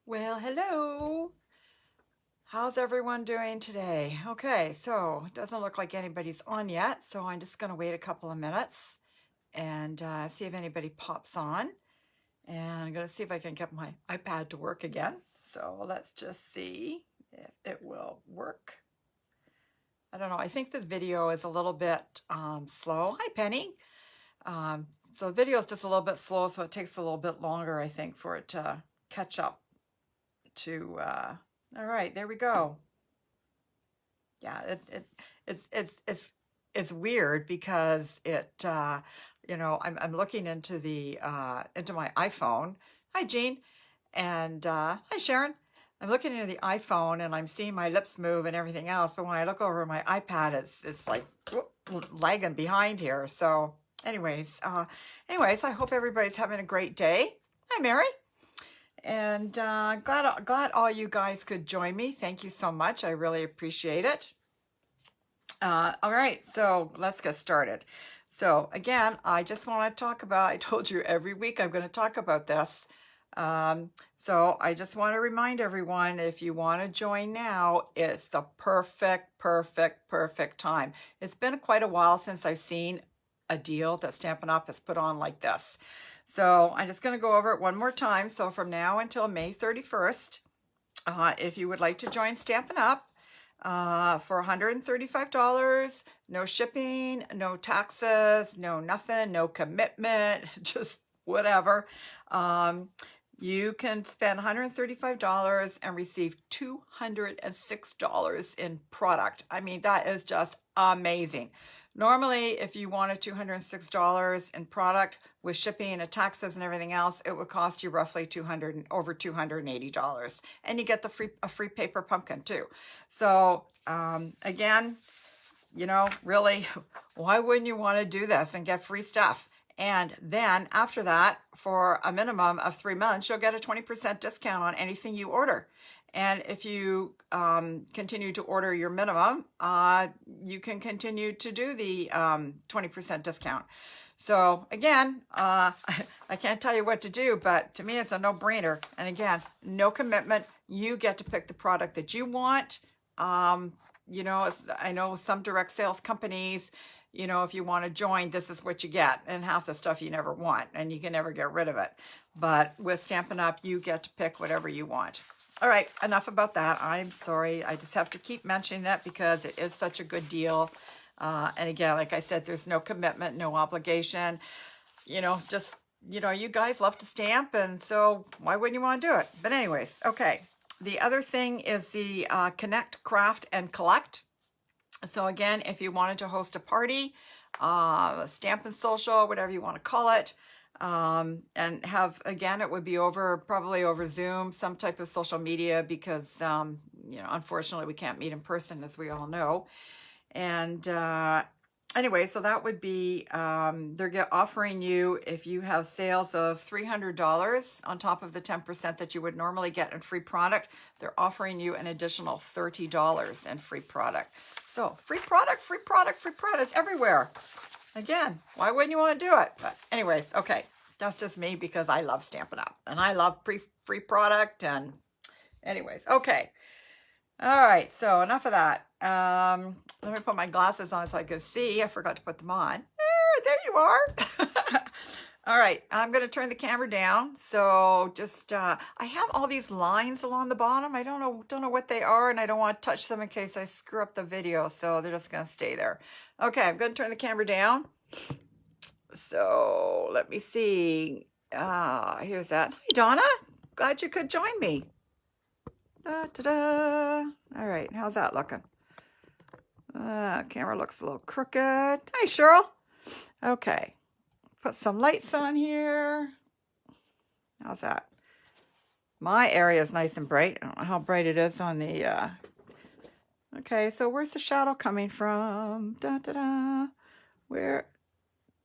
Well, hello. How's everyone doing today? Okay, so it doesn't look like anybody's on yet, so I'm just going to wait a couple of minutes and see if anybody pops on. And I'm going to see if I can get my iPad to work again. So let's just see if it will work. I don't know. I think this video is a little bit slow. Hi, Penny. Um, so the video is just a little bit slow, so it takes a little bit longer, I think, for it to catch up to. All right, there we go. Yeah, it's weird because I'm looking into the into my iPhone. Hi, Jean, and hi, Sharon. I'm looking into the iPhone and I'm seeing my lips move and everything else, but when I look over my iPad, it's like whoop, lagging behind here. So, anyways, I hope everybody's having a great day. Hi, Mary. And glad all you guys could join me. Thank you so much. I really appreciate it. All right, so let's get started. So again, I just want to talk about, I told you every week I'm going to talk about this. So I just want to remind everyone, if you want to join now, it's the perfect time. It's been quite a while since I've seen a deal that Stampin' Up! Has put on like this. So I'm just going to go over it one more time. So from now until May 31st, if you would like to join Stampin' Up! For $135, no shipping, no taxes, no nothing, no commitment, just whatever. You can spend $135 and receive $206 in product. I mean, that is just amazing. Normally, if you wanted $206 in product with shipping and taxes and everything else, it would cost you roughly over $280, and you get a free paper pumpkin too. So again, really, why wouldn't you want to do this and get free stuff? And then after that, for a minimum of 3 months, you'll get a 20% discount on anything you order. And if you continue to order your minimum, you can continue to do the 20% discount. So again, I can't tell you what to do, but to me, it's a no-brainer. And again, no commitment. You get to pick the product that you want. I know some direct sales companies, if you want to join, this is what you get, and half the stuff you never want, and you can never get rid of it. But with Stampin' Up, you get to pick whatever you want. All right, enough about that. I'm sorry. I just have to keep mentioning that because it is such a good deal. And again, like I said, there's no commitment, no obligation. You guys love to stamp, and so why wouldn't you want to do it? But anyways, okay. The other thing is the Connect, Craft, and Collect. So again, if you wanted to host a party, Stampin' Social, whatever you want to call it, and have, again, it would be probably over Zoom, some type of social media, because, unfortunately we can't meet in person, as we all know. And anyway, so that would be, they're offering you, if you have sales of $300 on top of the 10% that you would normally get in free product, they're offering you an additional $30 in free product. So free product is everywhere. Again, why wouldn't you want to do it? But anyways, okay, that's just me because I love Stampin' Up! And I love free product. And anyways, okay. All right, so enough of that. Let me put my glasses on so I can see. I forgot to put them on. There you are. All right, I'm going to turn the camera down. So just, I have all these lines along the bottom. I don't know what they are, and I don't want to touch them in case I screw up the video. So they're just going to stay there. Okay, I'm going to turn the camera down. So let me see. Here's that. Hi, Donna. Glad you could join me. Da-da-da. All right, how's that looking? Camera looks a little crooked. Hi, Cheryl. Okay, put some lights on here. How's that? My area is nice and bright. I don't know how bright it is on the, okay, so where's the shadow coming from? Da-da-da. Where?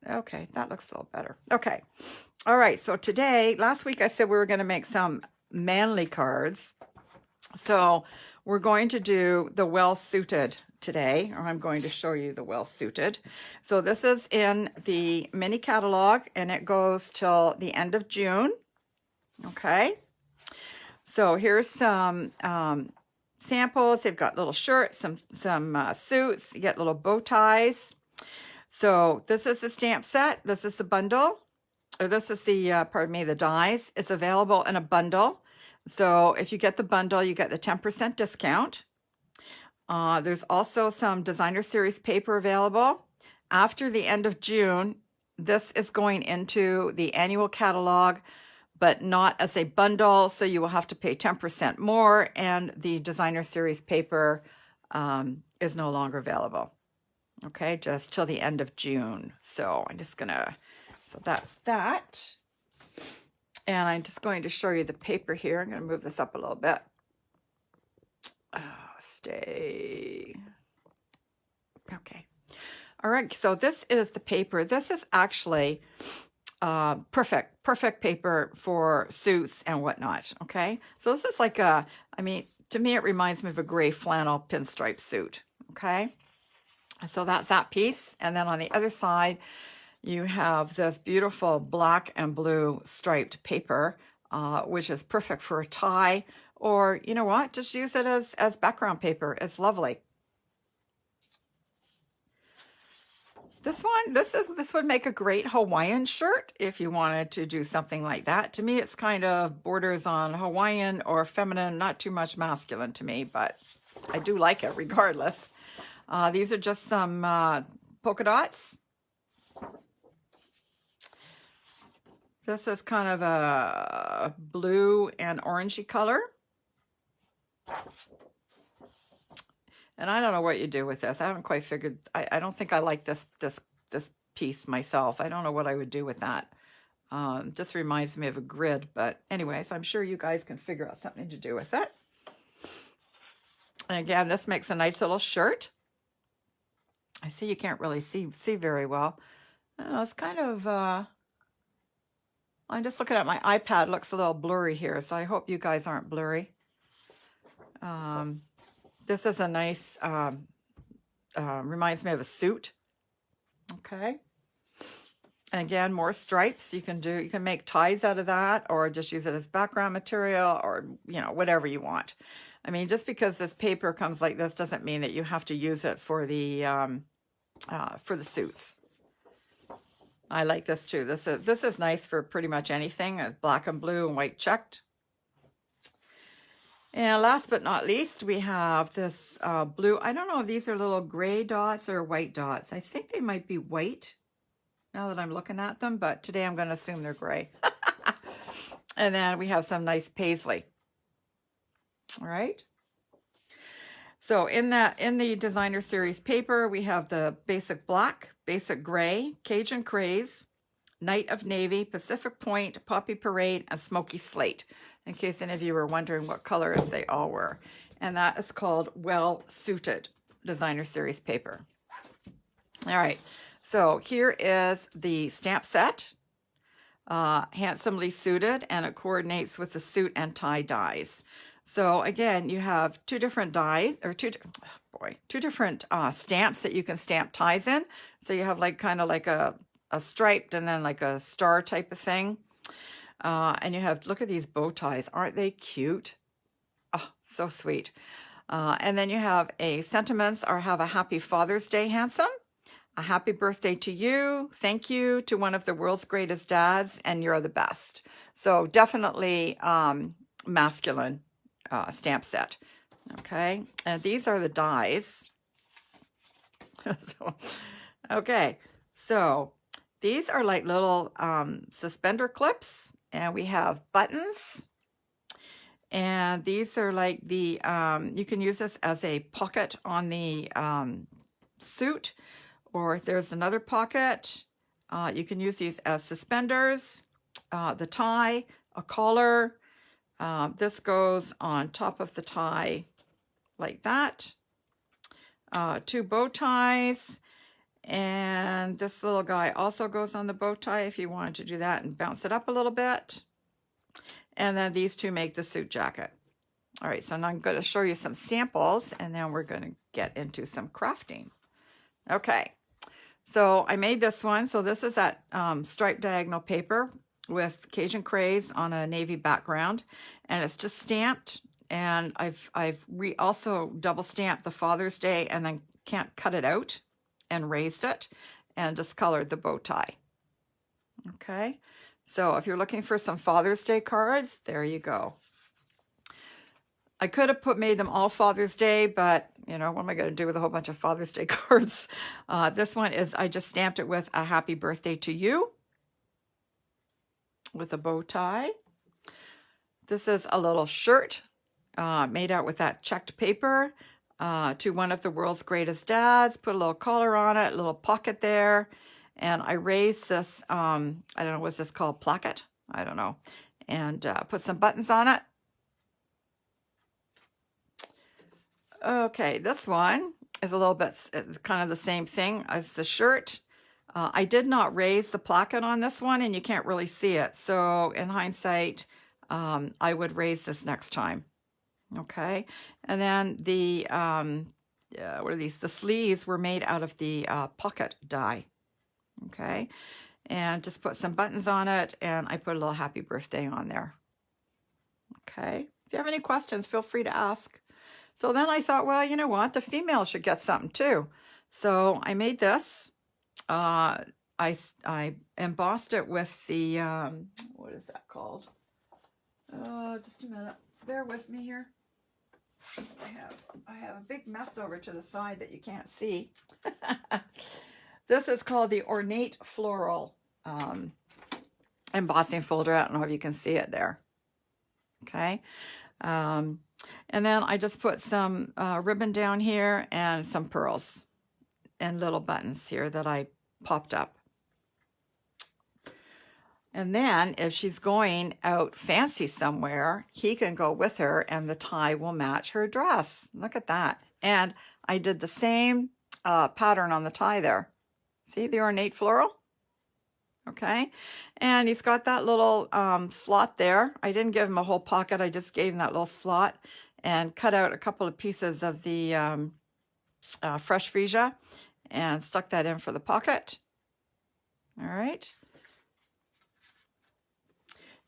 Okay, that looks a little better. Okay, all right, so today, last week I said we were going to make some manly cards. So we're going to do the well-suited today, or I'm going to show you the well-suited. So this is in the mini catalog, and it goes till the end of June. Okay. So here's some samples. They've got little shirts, some suits. You get little bow ties. So this is the stamp set. This is the bundle. Or this is the, pardon me, the dies. It's available in a bundle. So if you get the bundle, you get the 10% discount. There's also some designer series paper available. After the end of June, this is going into the annual catalog, but not as a bundle. So you will have to pay 10% more, and the designer series paper is no longer available. Okay, just till the end of June. So I'm just gonna, so that's that. And I'm just going to show you the paper here. I'm gonna move this up a little bit. Stay. Okay. All right, so this is the paper. This is actually perfect paper for suits and whatnot, okay? So this is like a, I mean, to me it reminds me of a gray flannel pinstripe suit, okay? So that's that piece. And then on the other side, you have this beautiful black and blue striped paper, which is perfect for a tie, or you know what, just use it as background paper. It's lovely. This one, this would make a great Hawaiian shirt if you wanted to do something like that. To me, it's kind of borders on Hawaiian or feminine, not too much masculine to me, but I do like it regardless. These are just some polka dots. This is kind of a blue and orangey color. And I don't know what you do with this. I haven't quite figured. I don't think I like this piece myself. I don't know what I would do with that. Just reminds me of a grid. But anyways, I'm sure you guys can figure out something to do with it. And again, this makes a nice little shirt. I see you can't really see very well. It's kind of, I'm just looking at my iPad. It looks a little blurry here, so I hope you guys aren't blurry. This is a nice, reminds me of a suit. Okay. And again, more stripes. You can make ties out of that, or just use it as background material, or, you know, whatever you want. I mean, just because this paper comes like this doesn't mean that you have to use it for the suits. I like this too. This is nice for pretty much anything. It's black and blue and white checked. And last but not least, we have this blue. I don't know if these are little gray dots or white dots. I think they might be white now that I'm looking at them, but today I'm going to assume they're gray. And then we have some nice paisley. All right. So in the designer series paper, we have the basic black, basic gray, Cajun Craze, Night of Navy, Pacific Point, Poppy Parade, and Smoky Slate, in case any of you were wondering what colors they all were. And that is called Well Suited Designer Series paper. All right, so here is the stamp set, handsomely suited, and it coordinates with the suit and tie dies. So again, you have two different dies, or two different stamps that you can stamp ties in. So you have like kind of like a striped and then like a star type of thing. And you have, look at these bow ties. Aren't they cute? Oh, so sweet. And then you have a sentiments, or have a happy Father's Day, handsome. A happy birthday to you. Thank you to one of the world's greatest dads, and you're the best. So definitely masculine stamp set. Okay. And these are the dies. Okay. So these are like little suspender clips, and we have buttons. And these are like the, you can use this as a pocket on the suit, or if there's another pocket, you can use these as suspenders, the tie, a collar. This goes on top of the tie like that. Two bow ties. And this little guy also goes on the bow tie if you wanted to do that and bounce it up a little bit. And then these two make the suit jacket. All right, so now I'm going to show you some samples, and then we're going to get into some crafting. Okay, so I made this one. So this is that striped diagonal paper with Cajun Craze on a navy background, and it's just stamped. And I've also double stamped the Father's Day and then can't cut it out and raised it and just colored the bow tie. Okay, so if you're looking for some Father's Day cards, there you go. I could have made them all Father's Day, but you know, what am I going to do with a whole bunch of Father's Day cards? This one is, I just stamped it with a happy birthday to you with a bow tie. This is a little shirt made out with that checked paper to one of the world's greatest dads. Put a little collar on it, a little pocket there. And I raised this, I don't know, what's this called? Placket? I don't know. And put some buttons on it. Okay, this one is a little bit kind of the same thing as the shirt. I did not raise the placket on this one, and you can't really see it. So in hindsight, I would raise this next time. Okay, and then the what are these? The sleeves were made out of the pocket die. Okay, and just put some buttons on it, and I put a little happy birthday on there. Okay, if you have any questions, feel free to ask. So then I thought, well, you know what? The female should get something too. So I made this. I embossed it with the, what is that called? Just a minute. Bear with me here. I have a big mess over to the side that you can't see. This is called the Ornate Floral embossing folder. I don't know if you can see it there. Okay. And then I just put some ribbon down here and some pearls and little buttons here that I popped up. And then if she's going out fancy somewhere, he can go with her and the tie will match her dress. Look at that. And I did the same pattern on the tie there. See the ornate floral? Okay. And he's got that little slot there. I didn't give him a whole pocket. I just gave him that little slot and cut out a couple of pieces of the fresh freesia and stuck that in for the pocket. All right.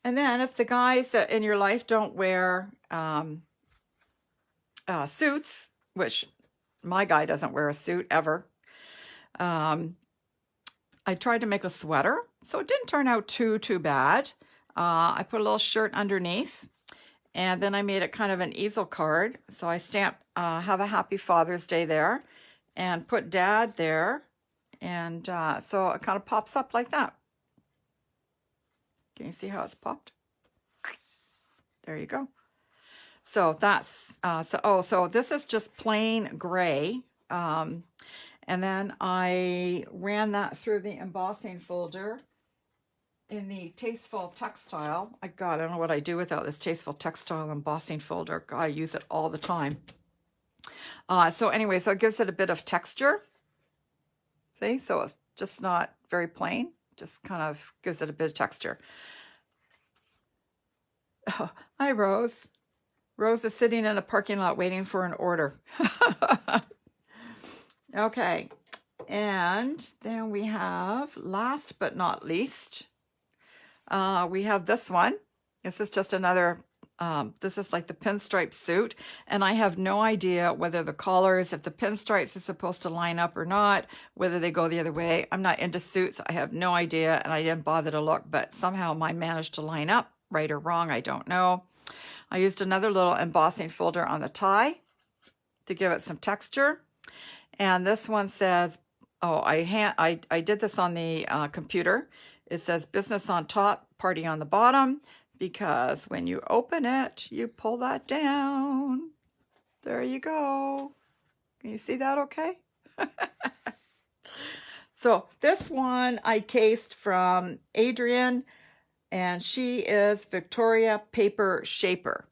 And then if the guys in your life don't wear suits, which my guy doesn't wear a suit ever, I tried to make a sweater, so it didn't turn out too bad. I put a little shirt underneath, and then I made it kind of an easel card. So I stamped have a happy Father's Day there and put Dad there. And so it kind of pops up like that. Can you see how it's popped? There you go. So that's, so this is just plain gray. And then I ran that through the embossing folder in the Tasteful Textile. I don't know what I do without this Tasteful Textile embossing folder. God, I use it all the time. So anyway, so it gives it a bit of texture. See, so it's just not very plain. Just kind of gives it a bit of texture. Oh, hi, Rose. Rose is sitting in a parking lot waiting for an order. Okay, and then we have, last but not least, we have this one. This is just another, this is like the pinstripe suit, and I have no idea whether the collars, if the pinstripes are supposed to line up or not, whether they go the other way. I'm not into suits. I have no idea, and I didn't bother to look, but somehow mine managed to line up, right or wrong, I don't know. I used another little embossing folder on the tie to give it some texture. And this one says, oh, I did this on the computer. It says business on top, party on the bottom, because when you open it, you pull that down. There you go. Can you see that okay? So this one I cased from Adrienne, and she is Victoria Paper Shaper.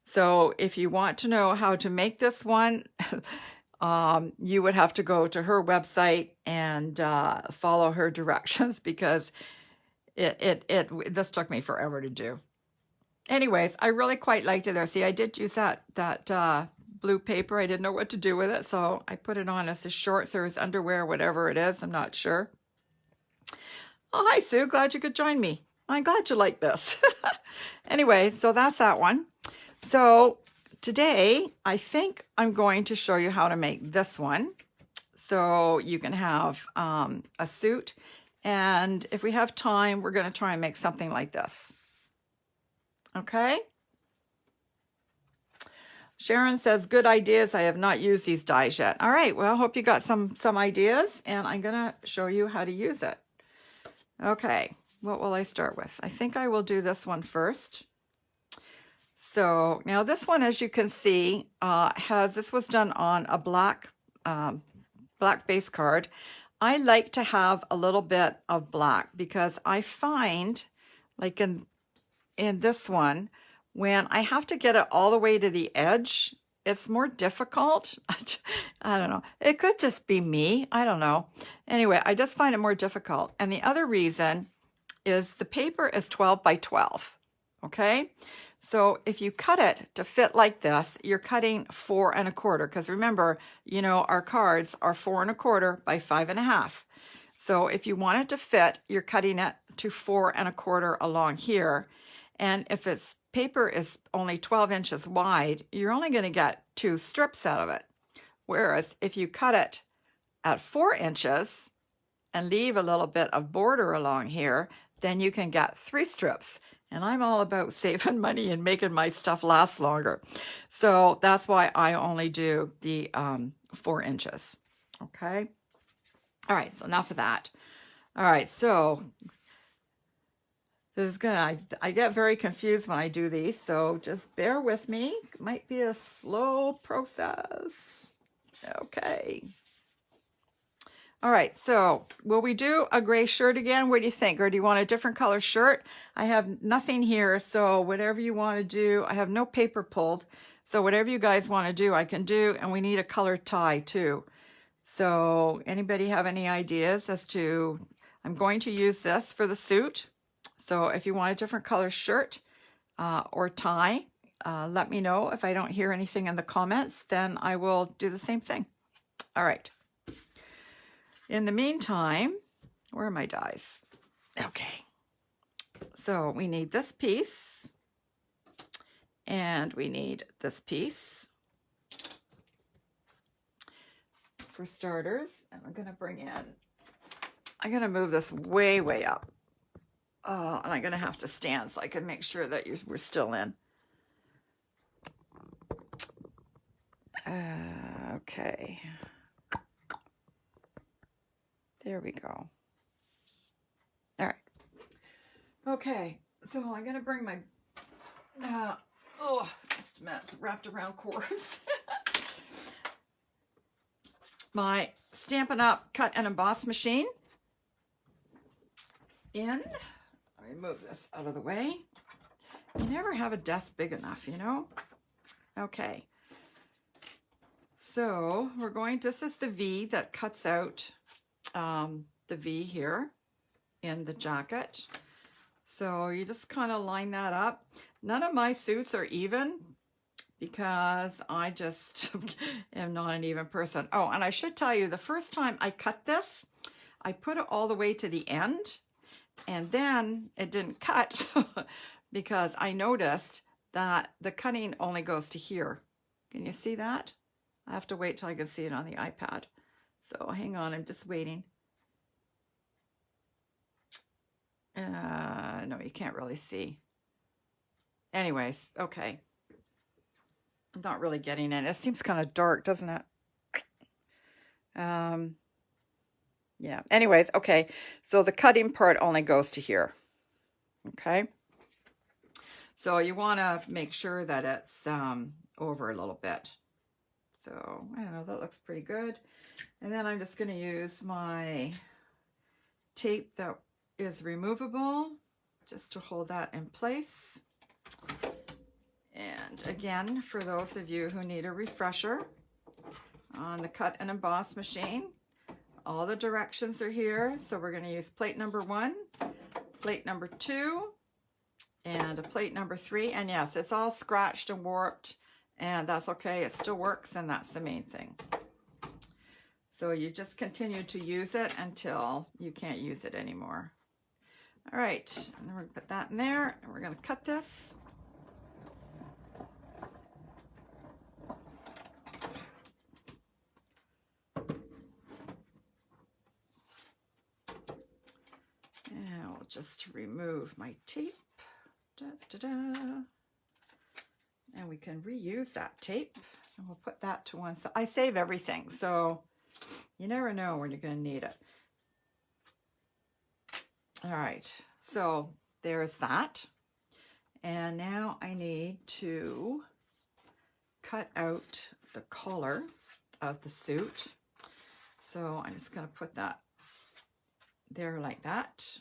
So if you want to know how to make this one, you would have to go to her website and follow her directions, because this took me forever to do. Anyways, I really quite liked it there. See, I did use that blue paper. I didn't know what to do with it, so I put it on as a shorts or as underwear, whatever it is. I'm not sure. Oh, hi, Sue. Glad you could join me. I'm glad you like this. Anyway, so that's that one. So today, I think I'm going to show you how to make this one. So you can have a suit. And if we have time, we're going to try and make something like this. Okay? Sharon says, good ideas. I have not used these dies yet. All right, well, I hope you got some ideas, and I'm gonna show you how to use it. Okay, what will I start with? I think I will do this one first. So now this one, as you can see, this was done on a black base card. I like to have a little bit of black because I find, like in this one, when I have to get it all the way to the edge, it's more difficult. I don't know. It could just be me. I don't know. Anyway, I just find it more difficult. And the other reason is the paper is 12 by 12. Okay. So if you cut it to fit like this, you're cutting 4 1/4. Because remember, you know, our cards are 4 1/4 by 5 1/2. So if you want it to fit, you're cutting it to 4 1/4 along here. And if its paper is only 12 inches wide, you're only going to get 2 strips out of it. Whereas if you cut it at 4 inches and leave a little bit of border along here, then you can get 3 strips. And I'm all about saving money and making my stuff last longer. So that's why I only do the 4 inches. Okay. All right. So enough of that. All right. So this is I get very confused when I do these, so just bear with me. It might be a slow process. Okay. All right, so will we do a gray shirt again? What do you think? Or do you want a different color shirt? I have nothing here, so whatever you want to do. I have no paper pulled, so whatever you guys want to do, I can do. And we need a colored tie too. So anybody have any ideas as to, I'm going to use this for the suit. So if you want a different color shirt or tie, let me know. If I don't hear anything in the comments, then I will do the same thing. All right. In the meantime, where are my dies? Okay. So we need this piece, and we need this piece for starters. And I'm going to bring in, I'm going to move this way, way up. And I'm going to have to stand so I can make sure that we're still in. Okay. There we go. All right. Okay. So I'm going to bring my, just a minute, it's wrapped around cords. My Stampin' Up! Cut and Emboss machine in. Let me move this out of the way. You never have a desk big enough, you know? Okay. So we're going, this is the V that cuts out the V here in the jacket. So you just kind of line that up. None of my suits are even because I just am not an even person. Oh, and I should tell you, the first time I cut this, I put it all the way to the end. And then it didn't cut because I noticed that the cutting only goes to here. Can you see that? I have to wait till I can see it on the iPad. So hang on, I'm just waiting. No, you can't really see. Anyways, okay. I'm not really getting it. It seems kind of dark, doesn't it? Yeah, anyways, okay, so the cutting part only goes to here, okay? So you want to make sure that it's over a little bit. So, I don't know, that looks pretty good. And then I'm just going to use my tape that is removable just to hold that in place. And again, for those of you who need a refresher on the cut and emboss machine, all the directions are here. So we're going to use plate number 1, plate number 2, and a plate number 3. And yes, it's all scratched and warped, and that's okay. It still works, and that's the main thing. So you just continue to use it until you can't use it anymore. All right, and then we're gonna put that in there, and we're gonna cut this. And I'll just remove my tape. Da, da, da. And we can reuse that tape, and we'll put that to one side. I save everything, so you never know when you're going to need it. All right, so there's that. And now I need to cut out the collar of the suit. So I'm just going to put that there like that.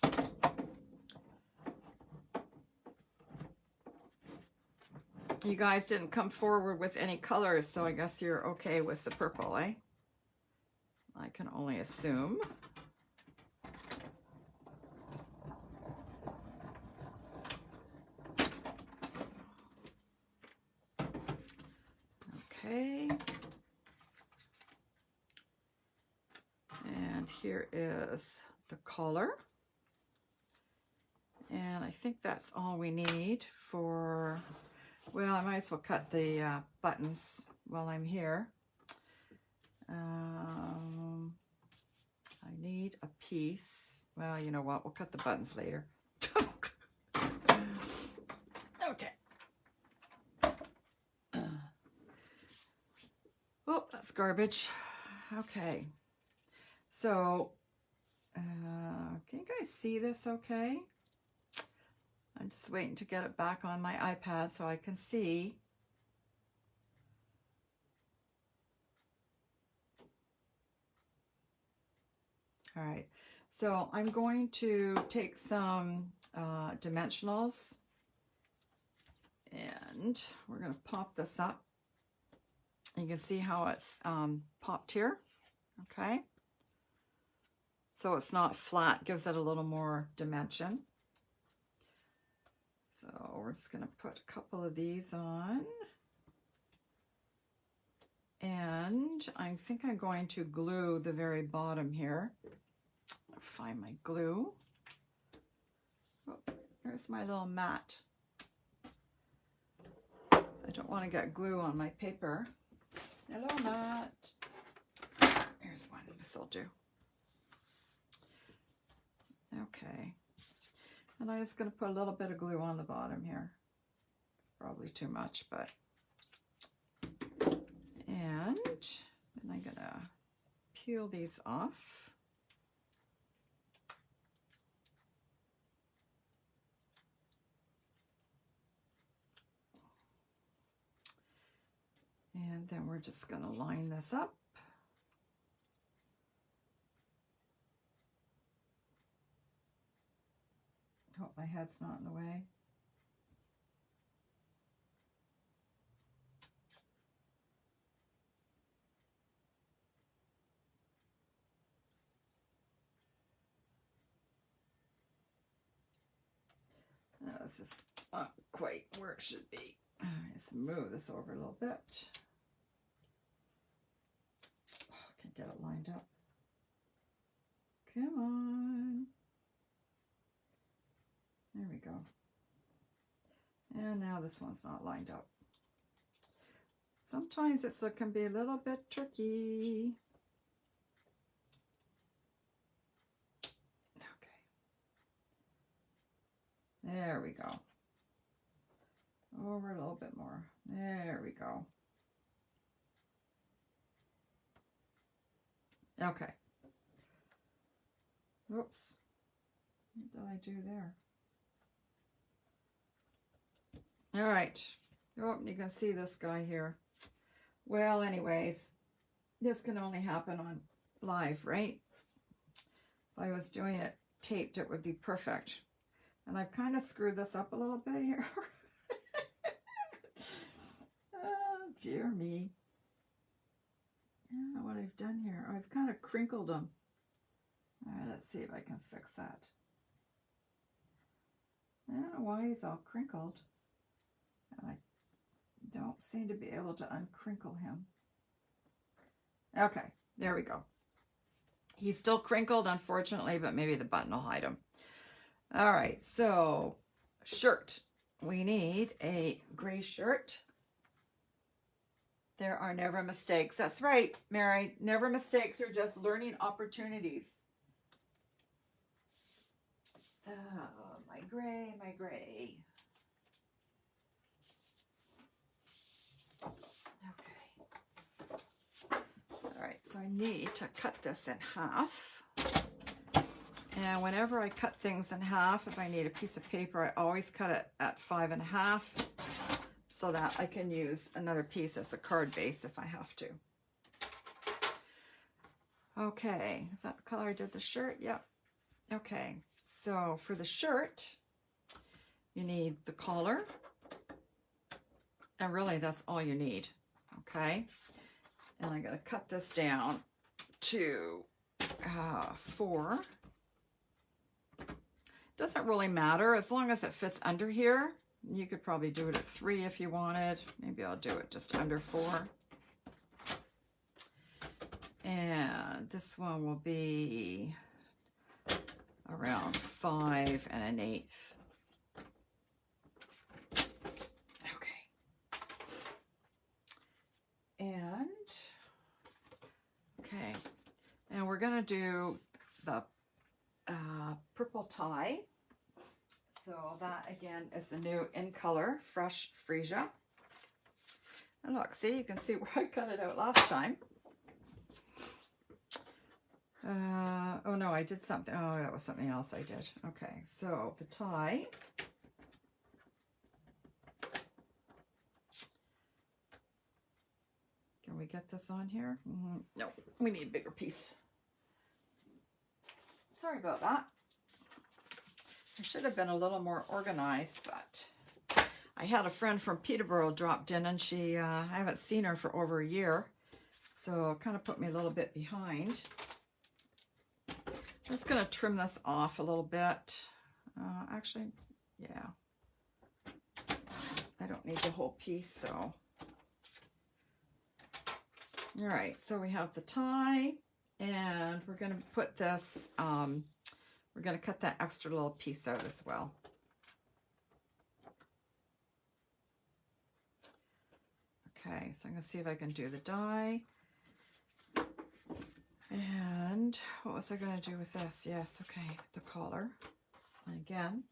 You guys didn't come forward with any colors, so I guess you're okay with the purple, eh? I can only assume. Okay. And here is the collar. And I think that's all we need for, well, I might as well cut the buttons while I'm here. I need a piece. Well, you know what? We'll cut the buttons later. Okay. Oh, that's garbage. Okay. So, can you guys see this okay? I'm just waiting to get it back on my iPad so I can see. All right, so I'm going to take some dimensionals, and we're going to pop this up. You can see how it's popped here, okay? So it's not flat, gives it a little more dimension. So we're just going to put a couple of these on. And I think I'm going to glue the very bottom here. Find my glue. Oh, there's my little mat. So I don't want to get glue on my paper. Hello, Matt. Here's one. This will do. Okay. And I'm just going to put a little bit of glue on the bottom here. It's probably too much, but... And then I'm going to peel these off. And then we're just going to line this up. Hope my head's not in the way. This is not quite where it should be. Just move this over a little bit. Oh, can't get it lined up. Come on. There we go. And now this one's not lined up. Sometimes it can be a little bit tricky. There we go. Over a little bit more. There we go. Okay. Oops. What did I do there? All right. Oh, you can see this guy here. Well, anyways, this can only happen on live, right? If I was doing it taped, it would be perfect. And I've kind of screwed this up a little bit here. Oh, dear me. Yeah, what I've done here, I've kind of crinkled them. All right, let's see if I can fix that. I don't know why he's all crinkled. And I don't seem to be able to uncrinkle him. Okay, there we go. He's still crinkled, unfortunately, but maybe the button will hide him. All right, so shirt. We need a gray shirt. There are never mistakes. That's right, Mary. Never mistakes are just learning opportunities. My gray, my gray. Okay. All right, so I need to cut this in half. And whenever I cut things in half, if I need a piece of paper, I always cut it at 5 1/2 so that I can use another piece as a card base if I have to. Okay, is that the color I did the shirt? Yep. Okay, so for the shirt, you need the collar. And really, that's all you need, okay? And I'm going to cut this down to 4. Doesn't really matter as long as it fits under here. You could probably do it at 3 if you wanted. Maybe I'll do it just under 4. And this one will be around 5 1/8. Okay. And we're gonna do the purple tie. So that again is the new In Color Fresh Freesia. And look, see, you can see where I cut it out last time. Oh no, I did something. Oh, that was something else I did. Okay, so the tie. Can we get this on here? No, we need a bigger piece. Sorry about that. I should have been a little more organized, but I had a friend from Peterborough dropped in, and she, I haven't seen her for over a year, so it kind of put me a little bit behind. I'm just going to trim this off a little bit. Actually, yeah. I don't need the whole piece, so. All right, so we have the tie, and we're going to put this, we're going to cut that extra little piece out as well. Okay, so I'm going to see if I can do the die. And what was I going to do with this? Yes, okay, the collar. And again,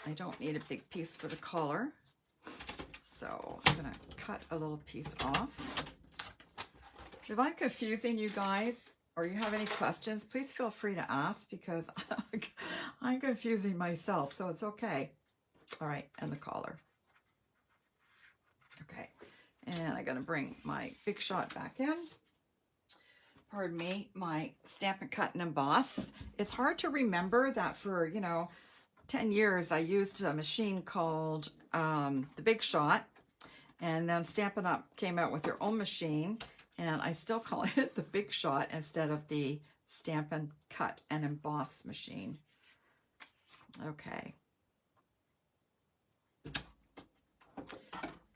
I don't need a big piece for the collar. So I'm going to cut a little piece off. If I'm confusing you guys, or you have any questions, please feel free to ask, because I'm confusing myself, so it's okay. All right, and the collar. Okay, and I'm gonna bring my Big Shot back in. Pardon me, my Stampin' Cut and Emboss. It's hard to remember that for, 10 years I used a machine called the Big Shot, and then Stampin' Up came out with their own machine, and I still call it the Big Shot instead of the Stampin' Cut and Emboss machine. Okay.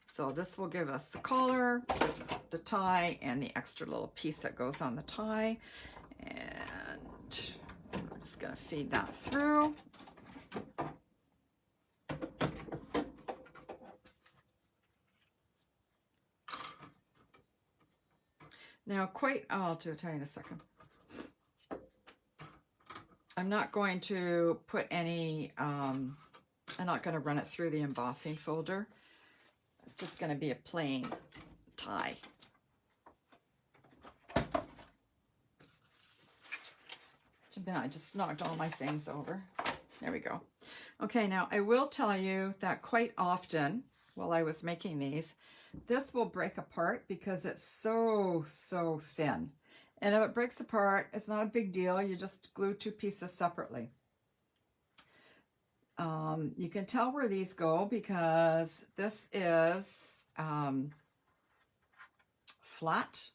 So this will give us the collar, the tie, and the extra little piece that goes on the tie. And we're just going to feed that through. Now, I'll tell you in a second. I'm not going to put any, I'm not going to run it through the embossing folder. It's just going to be a plain tie. Just a bit, I just knocked all my things over. There we go. Okay, now I will tell you that quite often while I was making these, this will break apart because it's so thin. And if it breaks apart, it's not a big deal. You just glue 2 pieces separately. You can tell where these go because this is flat.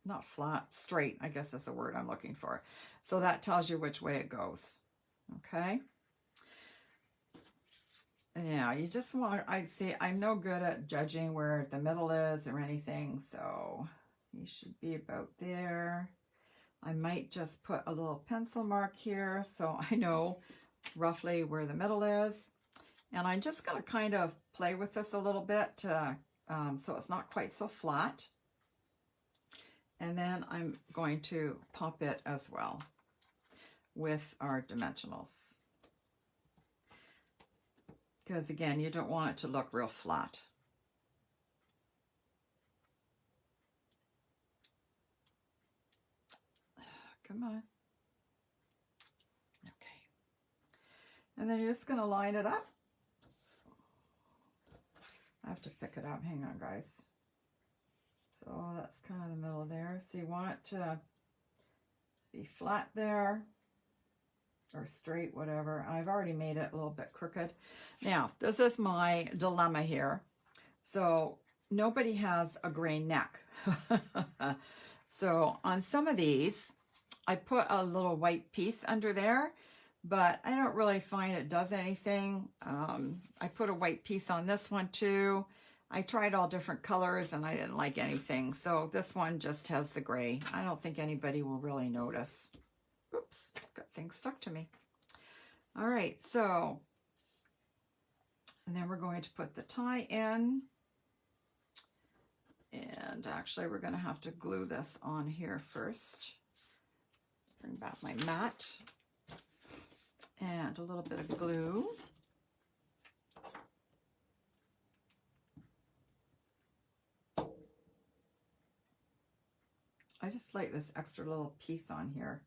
Not flat, straight, I guess is the word I'm looking for. So that tells you which way it goes. Okay? Yeah, you just want, I'm no good at judging where the middle is or anything, so you should be about there. I might just put a little pencil mark here so I know roughly where the middle is. And I'm just going to kind of play with this a little bit so it's not quite so flat. And then I'm going to pop it as well with our dimensionals. Because again, you don't want it to look real flat. Come on. Okay. And then you're just going to line it up. I have to pick it up. Hang on, guys. So that's kind of the middle there. So you want it to be flat there, or straight, whatever. I've already made it a little bit crooked. Now, this is my dilemma here. So nobody has a gray neck. So on some of these, I put a little white piece under there, but I don't really find it does anything. I put a white piece on this one too. I tried all different colors and I didn't like anything. So this one just has the gray. I don't think anybody will really notice. Oops, got things stuck to me. All right, so, and then we're going to put the tie in. And actually we're going to have to glue this on here first. Bring back my mat. And a little bit of glue. I just like this extra little piece on here.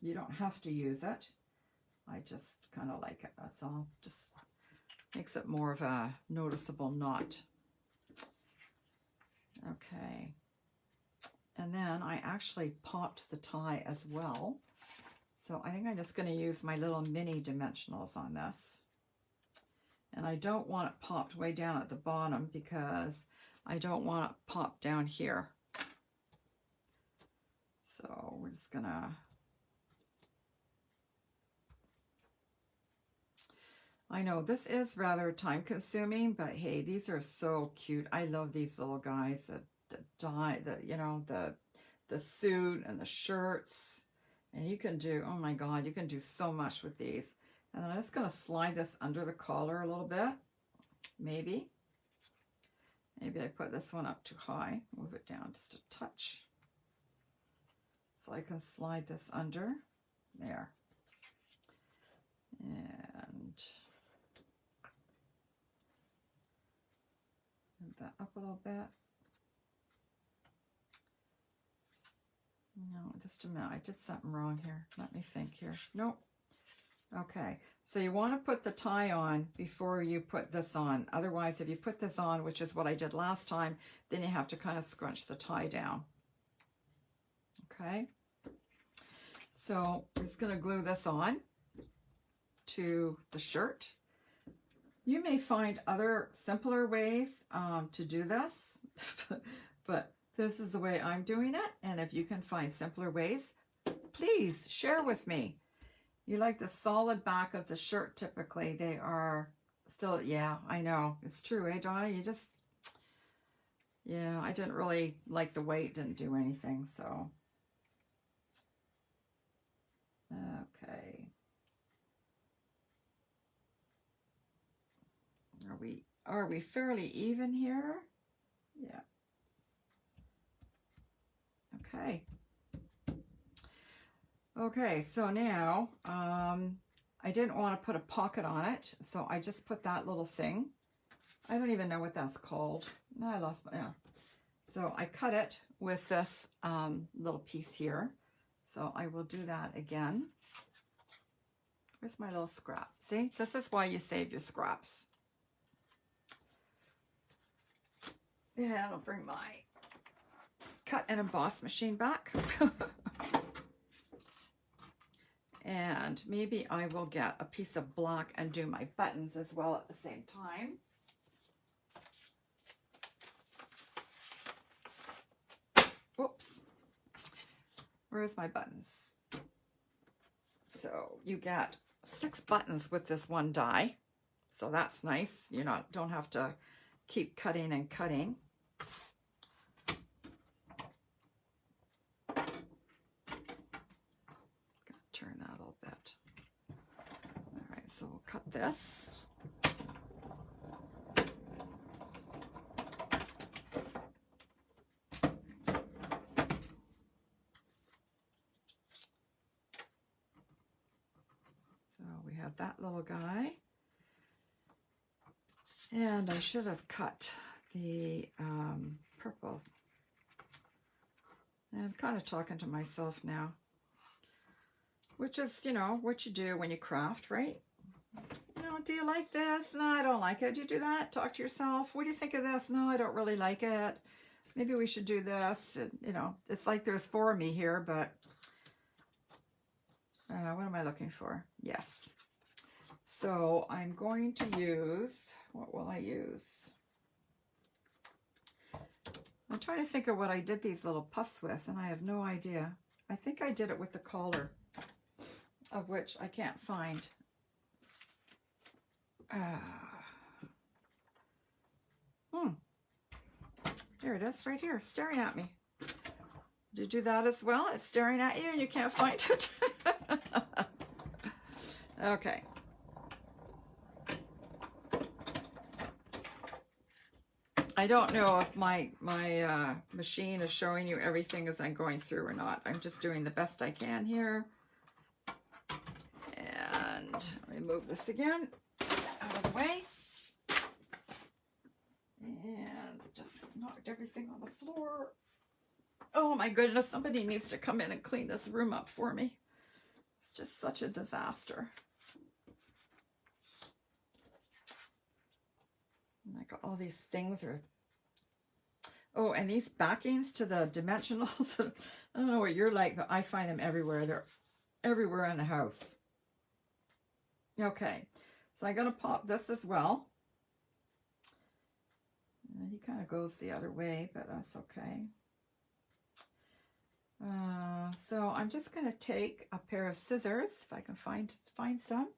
You don't have to use it. I just kind of like it, that's all. Just makes it more of a noticeable knot. Okay. And then I actually popped the tie as well. So I think I'm just going to use my little mini dimensionals on this. And I don't want it popped way down at the bottom because I don't want it popped down here. So we're just going to... I know this is rather time consuming, but hey, these are so cute. I love these little guys, the dye, you know, the suit and the shirts. And you can do, oh my God, you can do so much with these. And then I'm just going to slide this under the collar a little bit. Maybe I put this one up too high. Move it down just a touch. So I can slide this under there. And move that up a little bit. No, just a minute. I did something wrong here. Let me think here. Nope. Okay, so you want to put the tie on before you put this on. Otherwise, if you put this on, which is what I did last time, then you have to kind of scrunch the tie down. Okay, so I'm just going to glue this on to the shirt. You may find other simpler ways to do this, but this is the way I'm doing it. And if you can find simpler ways, please share with me. You like the solid back of the shirt typically. They are still, yeah, I know. It's true, eh, Donna? You just, yeah, I didn't really like the weight, didn't do anything, so. Okay. Are we fairly even here? Yeah. Okay. Okay, so now I didn't want to put a pocket on it, so I just put that little thing. I don't even know what that's called. No, I lost my, yeah. So I cut it with this little piece here. So I will do that again. Where's my little scrap? See, this is why you save your scraps. Yeah, I'll bring my cut and emboss machine back. And maybe I will get a piece of black and do my buttons as well at the same time. Whoops. Where's my buttons? So you get 6 buttons with this one die. So that's nice. You don't have to keep cutting and cutting. turn that a little bit. All right, so we'll cut this. So we have that little guy. And I should have cut the purple. And I'm kind of talking to myself now, which is, you know, what you do when you craft, right? You know, do you like this? No, I don't like it. Do you do that? Talk to yourself. What do you think of this? No, I don't really like it. Maybe we should do this. And, you know, it's like there's 4 of me here, but what am I looking for? Yes. So I'm going to use, what will I use? I'm trying to think of what I did these little puffs with, and I have no idea. I think I did it with the collar, of which I can't find. There it is, right here, staring at me. Did you do that as well? It's staring at you and you can't find it? Okay. I don't know if my machine is showing you everything as I'm going through or not. I'm just doing the best I can here. And remove this again out of the way. And just knocked everything on the floor. Oh my goodness, somebody needs to come in and clean this room up for me. It's just such a disaster. And I got all these things oh, and these backings to the dimensionals. I don't know what you're like, but I find them everywhere. They're everywhere in the house. Okay, so I'm gonna pop this as well. And he kind of goes the other way, but that's okay. So I'm just going to take a pair of scissors, if I can find some.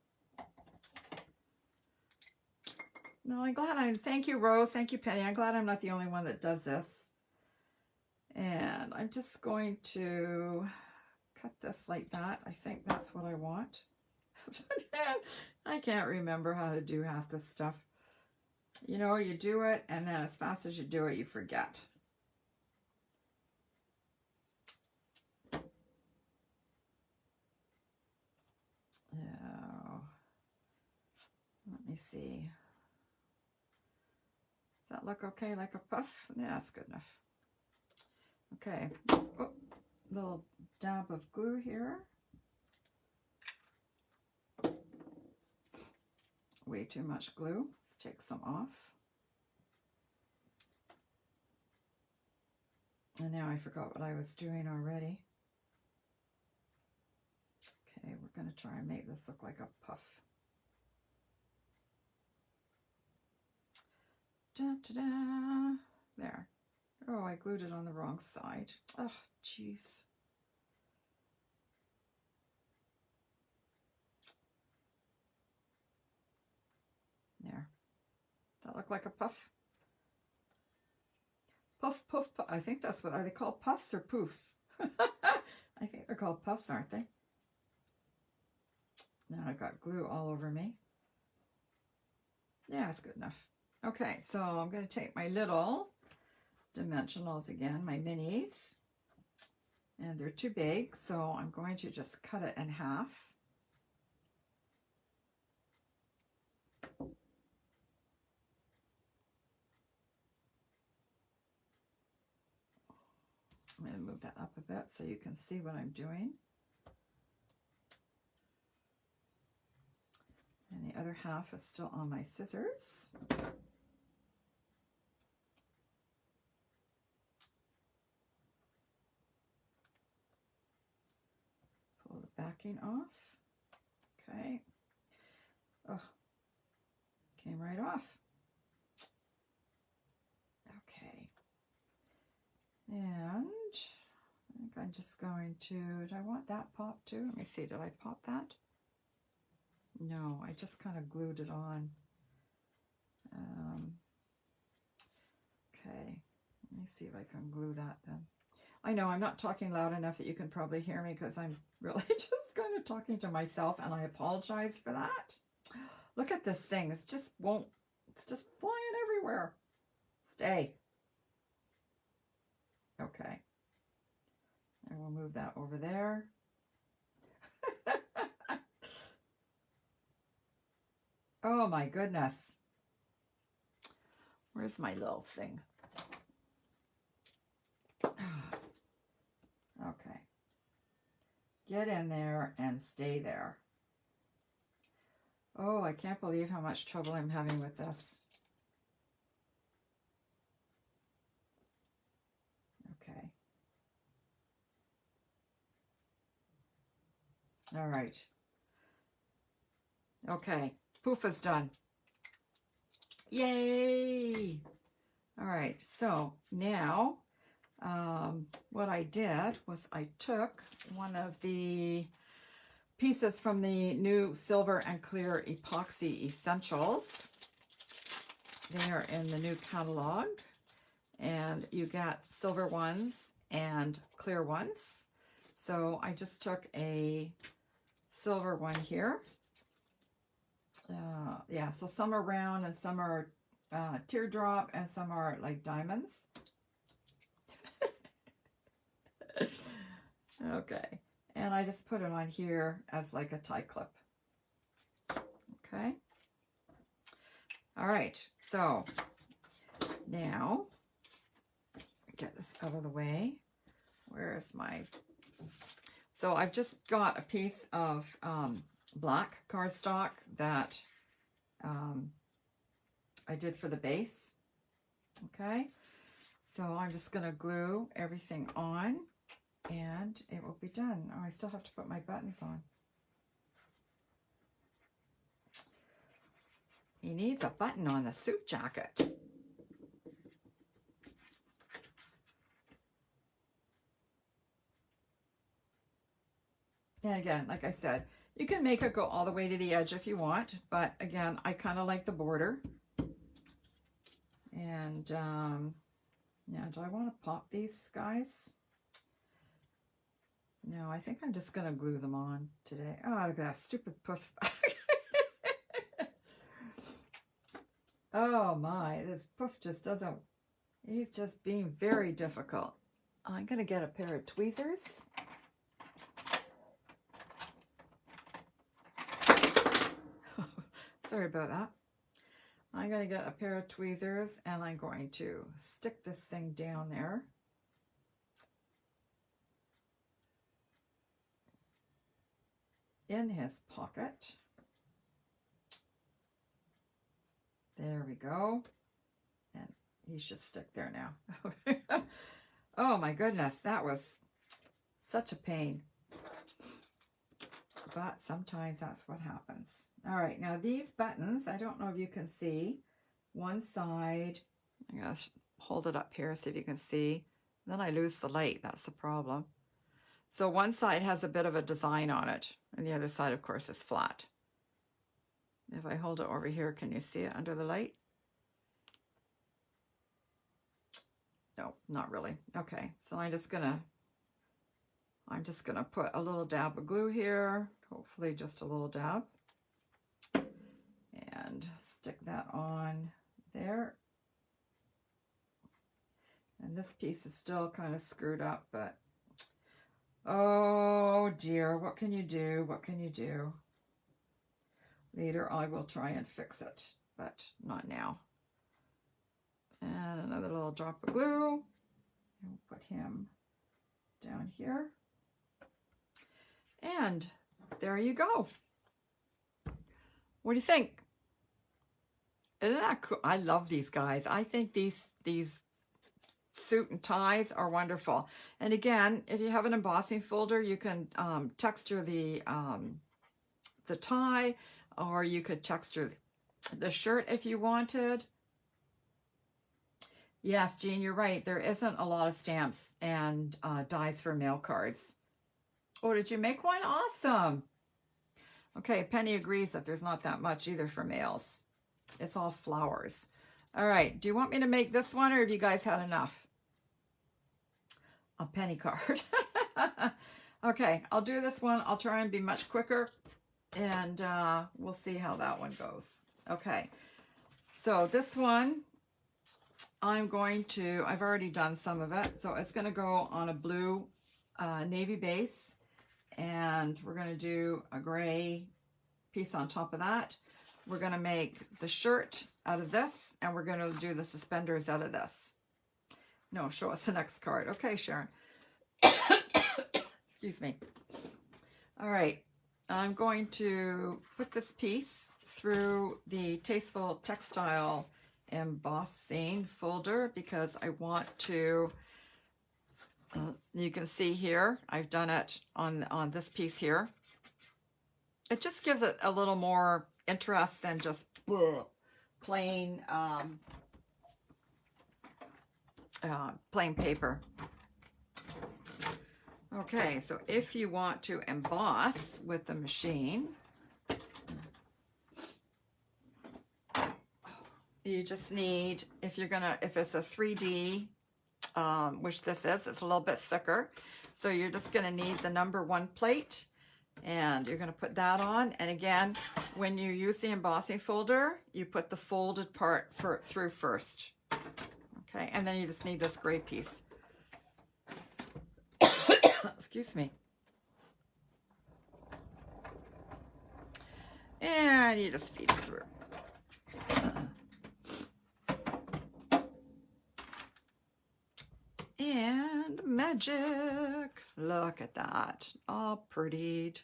No, I'm glad thank you, Rose, thank you, Penny. I'm glad I'm not the only one that does this. And I'm just going to cut this like that. I think that's what I want. I can't remember how to do half this stuff. You know, you do it, and then as fast as you do it, you forget. Let me see. Does that look okay, like a puff? Yeah, that's good enough. Okay, oh, little dab of glue here. Way too much glue. Let's take some off. And now I forgot what I was doing already. Okay, we're going to try and make this look like a puff. Da-da-da. There. Oh, I glued it on the wrong side. Oh, jeez. There. Does that look like a puff? Puff, puff, puff. I think that's what, are they called puffs or poofs? I think they're called puffs, aren't they? Now I got glue all over me. Yeah, it's good enough. Okay, so I'm going to take my little dimensionals again, my minis, and they're too big, so I'm going to just cut it in half. I'm going to move that up a bit so you can see what I'm doing. And the other half is still on my scissors. Pull the backing off. Okay. Oh, came right off. Okay. And I think I'm just going to, do I want that pop too? Let me see, did I pop that? No, I just kind of glued it on. Okay, let me see if I can glue that then. I know I'm not talking loud enough that you can probably hear me because I'm really just kind of talking to myself, and I apologize for that. Look at this thing. It's just flying everywhere. Stay. Okay. And we'll move that over there. Oh my goodness. Where's my little thing? Okay. Get in there and stay there. Oh, I can't believe how much trouble I'm having with this. Okay. All right. Okay. Poof is done. Yay! All right. So now what I did was I took one of the pieces from the new Silver and Clear Epoxy Essentials. They are in the new catalog, and you get silver ones and clear ones. So I just took a silver one here. Yeah, so some are round and some are teardrop and some are like diamonds. Okay, and I just put it on here as like a tie clip. Okay. All right, so now get this out of the way. Where is my... So I've just got a piece of black cardstock that I did for the base. Okay, so I'm just going to glue everything on and it will be done. Oh, I still have to put my buttons on. He needs a button on the suit jacket. And again, like I said, you can make it go all the way to the edge if you want, but again, I kind of like the border. And yeah, do I want to pop these guys? No, I think I'm just going to glue them on today. Oh, look at that stupid puff. Oh my, this poof just doesn't, he's just being very difficult. I'm going to get a pair of tweezers. Sorry about that. I'm going to get a pair of tweezers and I'm going to stick this thing down there. In his pocket. There we go. And he should stick there now. Oh my goodness, that was such a pain. But sometimes that's what happens. All right, now these buttons, I don't know if you can see. One side, I'm going to hold it up here so if you can see. Then I lose the light, that's the problem. So one side has a bit of a design on it, and the other side, of course, is flat. If I hold it over here, can you see it under the light? No, not really. Okay, so I'm just gonna put a little dab of glue here, hopefully just a little dab, and stick that on there. And this piece is still kind of screwed up, but oh dear, what can you do? What can you do? Later I will try and fix it, but not now. And another little drop of glue. And we'll put him down here. And there you go. What do you think? Isn't that cool? I love these guys. I think these suit and ties are wonderful. And again, if you have an embossing folder, you can texture the tie, or you could texture the shirt if you wanted. Yes, Jean, you're right. There isn't a lot of stamps and dies for mail cards. Oh, did you make one? Awesome. Okay, Penny agrees that there's not that much either for mails. It's all flowers. All right, do you want me to make this one, or have you guys had enough? a penny card. Okay, I'll do this one. I'll try and be much quicker, and we'll see how that one goes. Okay, so this one, I've already done some of it, so it's going to go on a blue navy base, and we're going to do a gray piece on top of that. We're going to make the shirt out of this, and we're going to do the suspenders out of this. No, show us the next card. Okay, Sharon. Excuse me. All right, I'm going to put this piece through the Tasteful Textile embossing folder because I want to, you can see here, I've done it on this piece here. It just gives it a little more interest than just plain plain paper. Okay, so if you want to emboss with the machine, you just need, if it's a 3D, which this is, it's a little bit thicker. So you're just gonna need the number 1 plate, and you're gonna put that on. And again, when you use the embossing folder, you put the folded part through first. Okay, and then you just need this gray piece. Excuse me. And you just feed it through. And magic. Look at that. All prettied.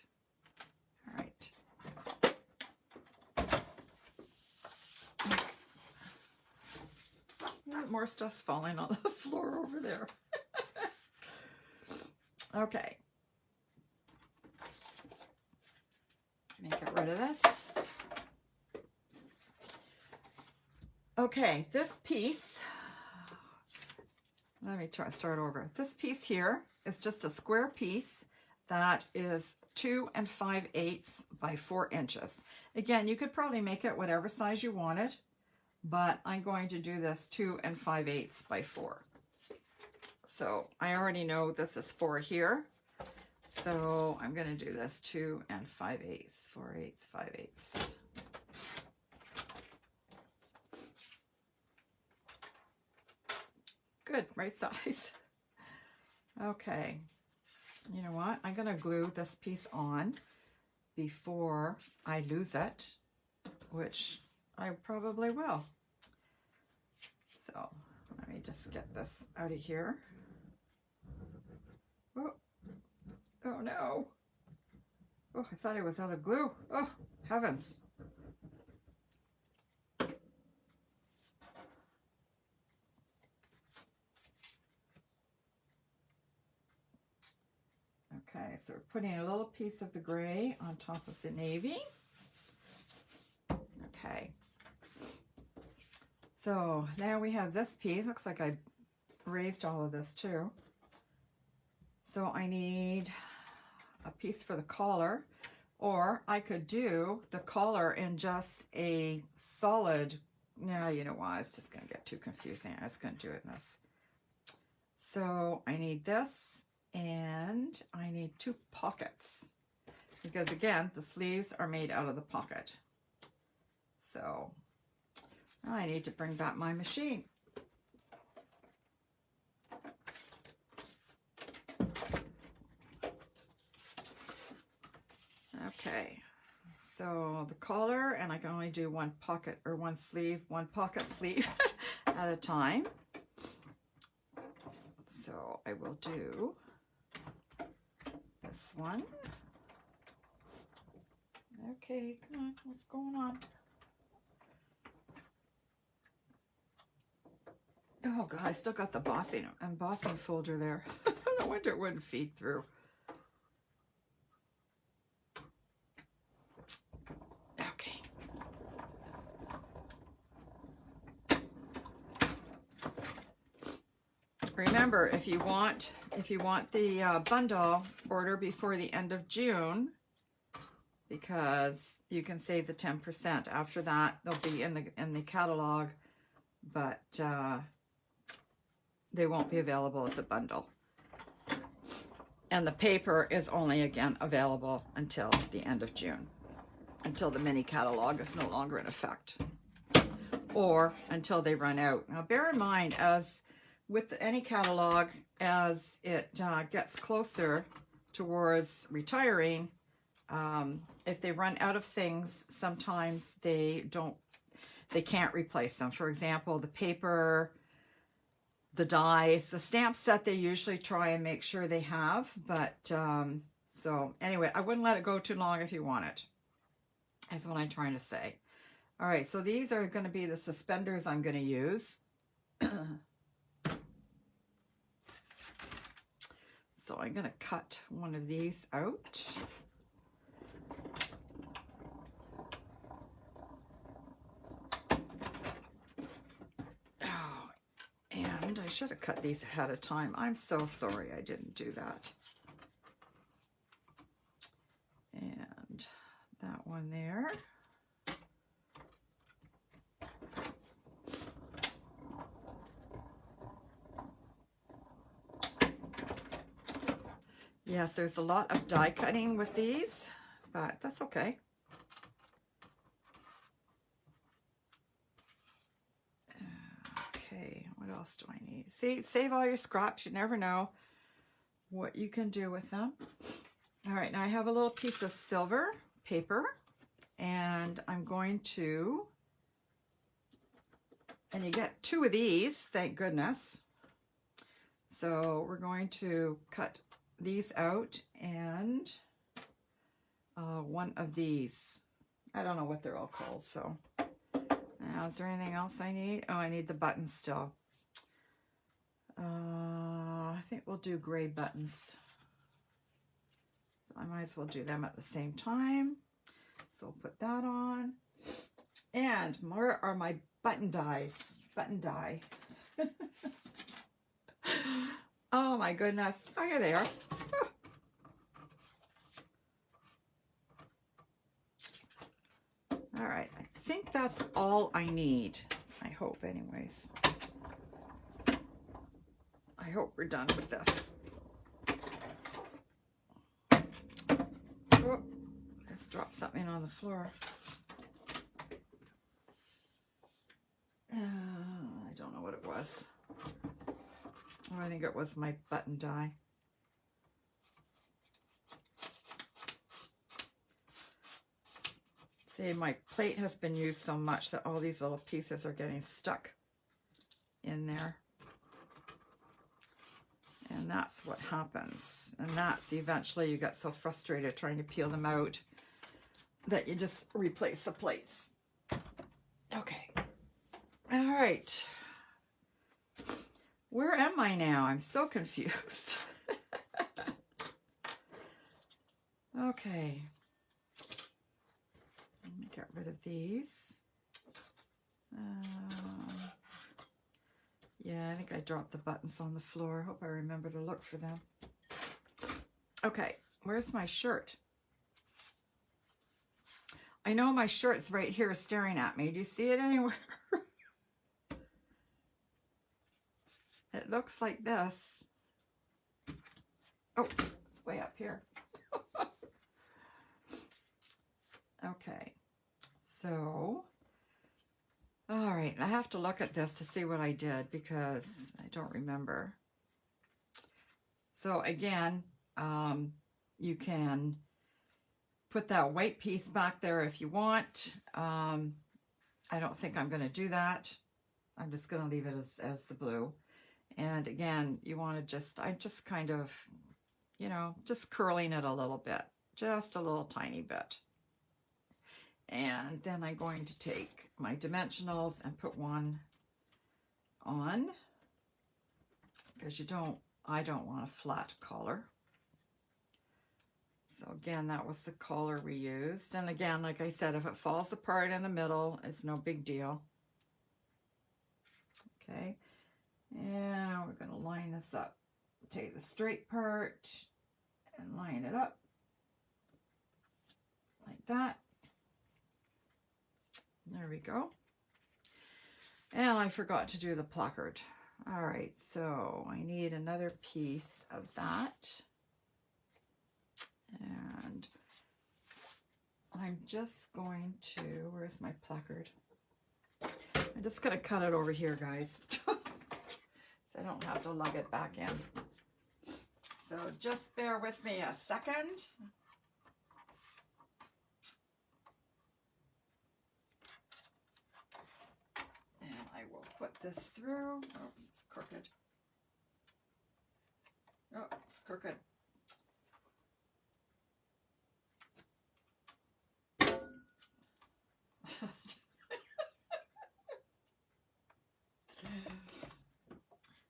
All right. More stuff's falling on the floor over there. Okay. Let me get rid of this. Okay, this piece, let me start over. This piece here is just a square piece that is 2 5/8 by 4 inches. Again, you could probably make it whatever size you wanted, but I'm going to do this 2 5/8 by 4. So I already know this is 4 here. So I'm going to do this 2 5/8, 4/8, 5/8. Good, right size. Okay. You know what? I'm going to glue this piece on before I lose it, which I probably will. So let me just get this out of here. Oh, oh no. Oh, I thought it was out of glue. Oh, heavens. Okay, so we're putting a little piece of the gray on top of the navy. Okay. So now we have this piece. Looks like I raised all of this too. So I need a piece for the collar, or I could do the collar in just a solid, no, you know why, it's just going to get too confusing. I was going to do it in this. So I need this, and I need 2 pockets, because again, the sleeves are made out of the pocket. So I need to bring back my machine. Okay, so the collar, and I can only do 1 pocket or 1 sleeve, 1 pocket sleeve at a time. So I will do this one. Okay, come on, what's going on? Oh God, I still got the embossing folder there. No wonder it wouldn't feed through. Okay. Remember, if you want the bundle, order before the end of June, because you can save the 10%. After that, they'll be in the catalog, but they won't be available as a bundle. And the paper is only, again, available until the end of June, until the mini catalog is no longer in effect, or until they run out. Now, bear in mind, as with any catalog, as it gets closer towards retiring, if they run out of things, sometimes they can't replace them. For example, the paper, the dies, the stamp set, they usually try and make sure they have, but so anyway, I wouldn't let it go too long if you want it. That's what I'm trying to say. All right, so these are going to be the suspenders I'm going to use. So I'm going to cut one of these out. Oh, and I should have cut these ahead of time. I'm so sorry I didn't do that. And that one there. Yes, there's a lot of die cutting with these, but that's okay. Okay, what else do I need? See, save all your scraps. You never know what you can do with them. All right, now I have a little piece of silver paper, and I'm going to, and you get 2 of these, thank goodness. So we're going to cut these out, and 1 of these. I don't know what they're all called, so. Now, is there anything else I need? Oh, I need the buttons still. I think we'll do gray buttons. So I might as well do them at the same time. So I'll put that on. And more are my button dies. Button die. Oh my goodness. Oh, here they are. All right, I think that's all I need. I hope, anyways. I hope we're done with this. Oh, let's drop something on the floor. I don't know what it was. Oh, I think it was my button die. See, my plate has been used so much that all these little pieces are getting stuck in there. And that's what happens. And that's eventually you get so frustrated trying to peel them out that you just replace the plates. Okay. All right. Where am I now? I'm so confused. Okay. Let me get rid of these. Yeah, I think I dropped the buttons on the floor. Hope I remember to look for them. Okay, where's my shirt? I know my shirt's right here staring at me. Do you see it anywhere? It looks like this. Oh, it's way up here. Okay, so, all right, I have to look at this to see what I did because I don't remember. So again, you can put that white piece back there if you want. I don't think I'm going to do that. I'm just going to leave it as the blue. And again, you want to just, I'm just kind of, you know, just curling it a little bit, just a little tiny bit. And then I'm going to take my dimensionals and put one on because I don't want a flat collar. So again, that was the collar we used. And again, like I said, if it falls apart in the middle, it's no big deal. Okay. And we're going to line this up. Take the straight part and line it up like that. There we go. And I forgot to do the placard. All right, so I need another piece of that. I'm just going to, where's my placard? I'm just going to cut it over here, guys. So I don't have to lug it back in. So just bear with me a second. And I will put this through. Oops, it's crooked. Oh, it's crooked.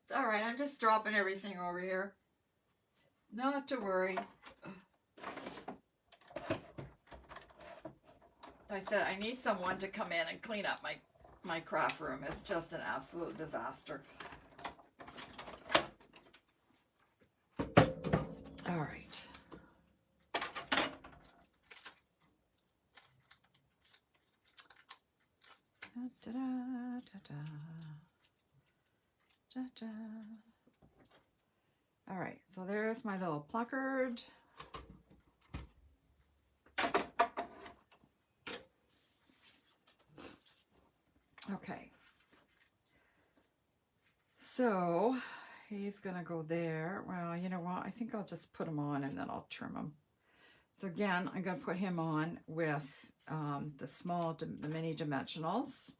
It's all right. I'm just dropping everything over here. Not to worry. I said I need someone to come in and clean up my craft room. It's just an absolute disaster. All right. Da, da, da, da, da, da. All right, so there's my little placard. Okay. So he's gonna go there. Well, you know what? I think I'll just put him on and then I'll trim him. So again, I'm gonna put him on with the mini dimensionals.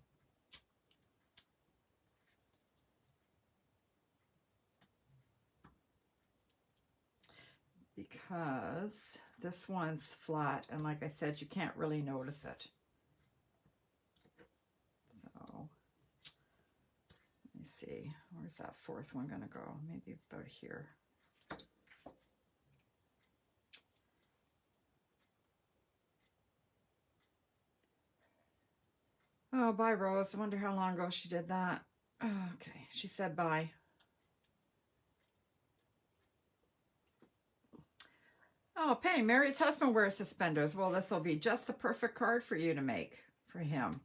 Because this one's flat, and like I said, you can't really notice it. So let me see, where's that fourth one gonna go? Maybe about here. Oh, bye, Rose. I wonder how long ago she did that. Oh, okay, she said bye. Oh, Penny, Mary's husband wears suspenders. Well, this will be just the perfect card for you to make for him.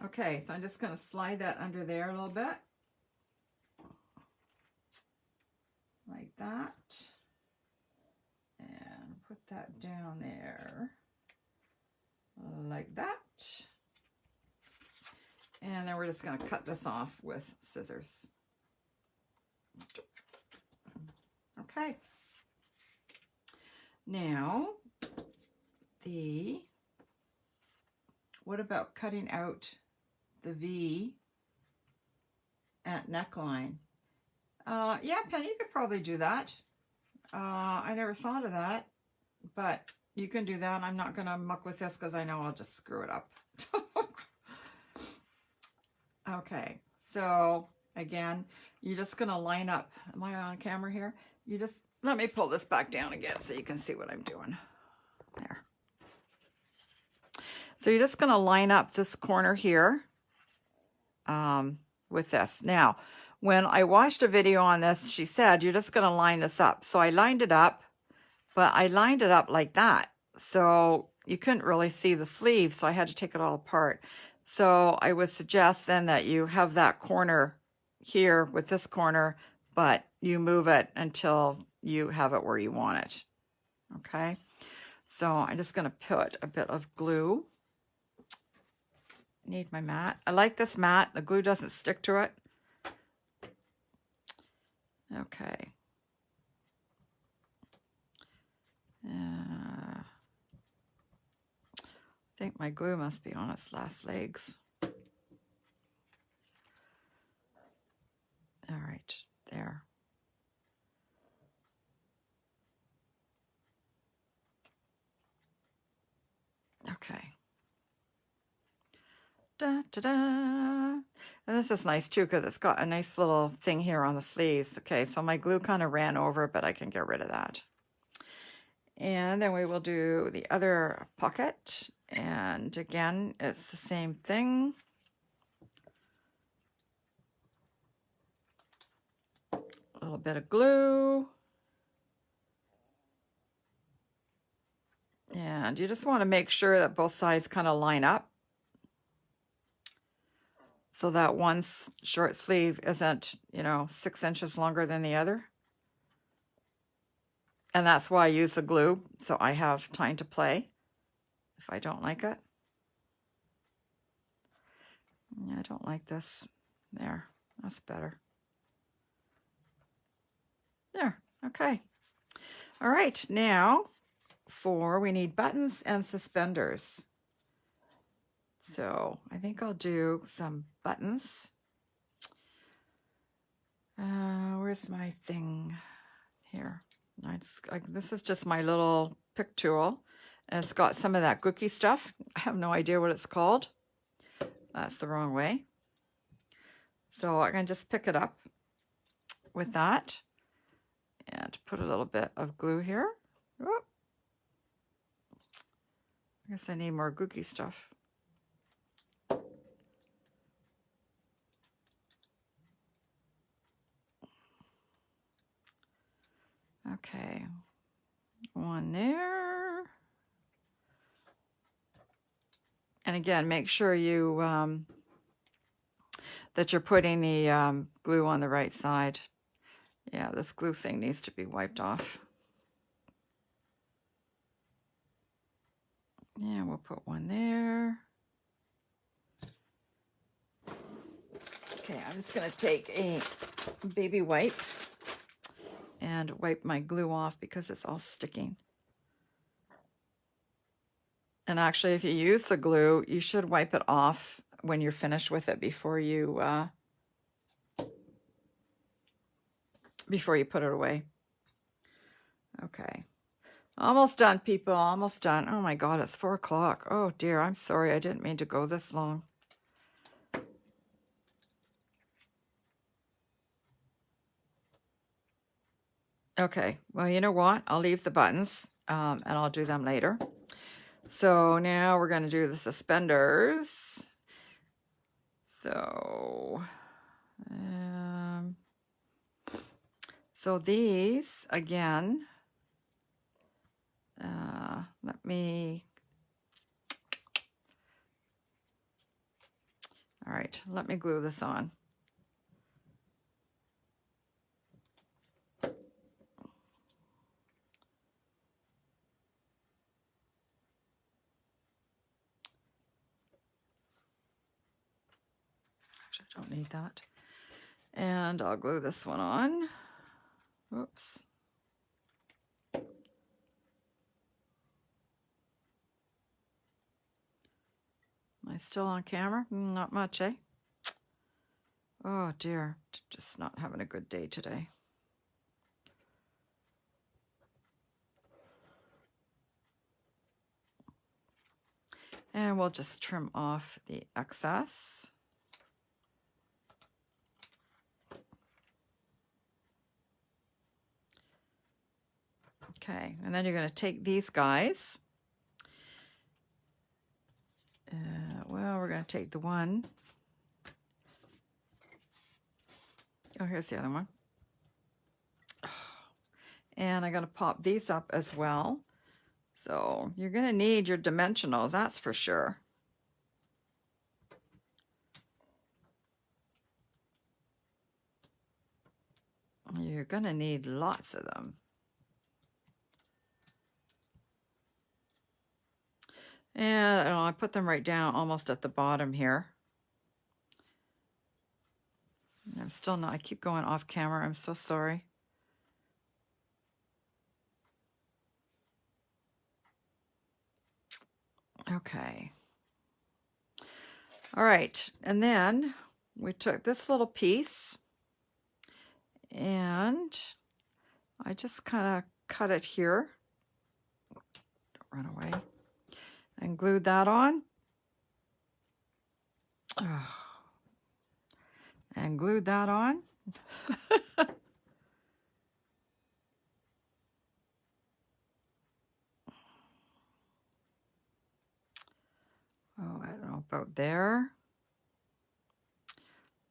Okay, so I'm just going to slide that under there a little bit. Like that. And put that down there. Like that. And then we're just going to cut this off with scissors. Okay. Now, what about cutting out the V at neckline? Yeah, Penny, you could probably do that. I never thought of that, but you can do that. I'm not going to muck with this because I know I'll just screw it up. Okay, so again, you're just going to line up. Am I on camera here? You just, let me pull this back down again so you can see what I'm doing. There. So you're just going to line up this corner here with this. Now, when I watched a video on this, she said, you're just going to line this up. So I lined it up, but I lined it up like that. So you couldn't really see the sleeve, so I had to take it all apart. So I would suggest then that you have that corner here with this corner, but you move it until you have it where you want it. Okay, so I'm just going to put a bit of glue. Need my mat. I like this mat. The glue doesn't stick to it. Okay. I think my glue must be on its last legs. All right, there. Okay. Da, da, da. And this is nice too because it's got a nice little thing here on the sleeves. Okay, so my glue kind of ran over, but I can get rid of that. And then we will do the other pocket. And again, it's the same thing. A little bit of glue. And you just want to make sure that both sides kind of line up, so that one short sleeve isn't, 6 inches longer than the other. And that's why I use the glue, so I have time to play. if I don't like it. Yeah, I don't like this. There, that's better. There, okay. All right, now we need buttons and suspenders. So I think I'll do some buttons. Where's my thing? Here. This is just my little pick tool. And it's got some of that gooky stuff. I have no idea what it's called. That's the wrong way. So I can just pick it up with that and put a little bit of glue here. Oh. I guess I need more gooky stuff. Okay, one there. And again, make sure you that you're putting the glue on the right side. Yeah, this glue thing needs to be wiped off. Yeah, we'll put one there. Okay, I'm just going to take a baby wipe and wipe my glue off because it's all sticking. And actually, if you use the glue, you should wipe it off when you're finished with it before you put it away. Okay. Almost done, people. Almost done. Oh my God, it's 4 o'clock. Oh dear, I'm sorry. I didn't mean to go this long. Okay, well, you know what? I'll leave the buttons and I'll do them later. So now we're going to do the suspenders. So these, again, let me glue this on. Actually, I don't need that. And I'll glue this one on. Oops. Am I still on camera? Not much, eh? Oh dear, just not having a good day today. And we'll just trim off the excess. Okay, and then you're going to take these guys. Well, we're going to take the one. Oh, here's the other one. And I'm going to pop these up as well. So you're going to need your dimensionals, that's for sure. You're going to need lots of them. And I put them right down almost at the bottom here. I'm still not, I keep going off camera. I'm so sorry. Okay. All right. And then we took this little piece and I just kind of cut it here. Don't run away. And glued that on. Oh. And glued that on. Oh, I don't know about there.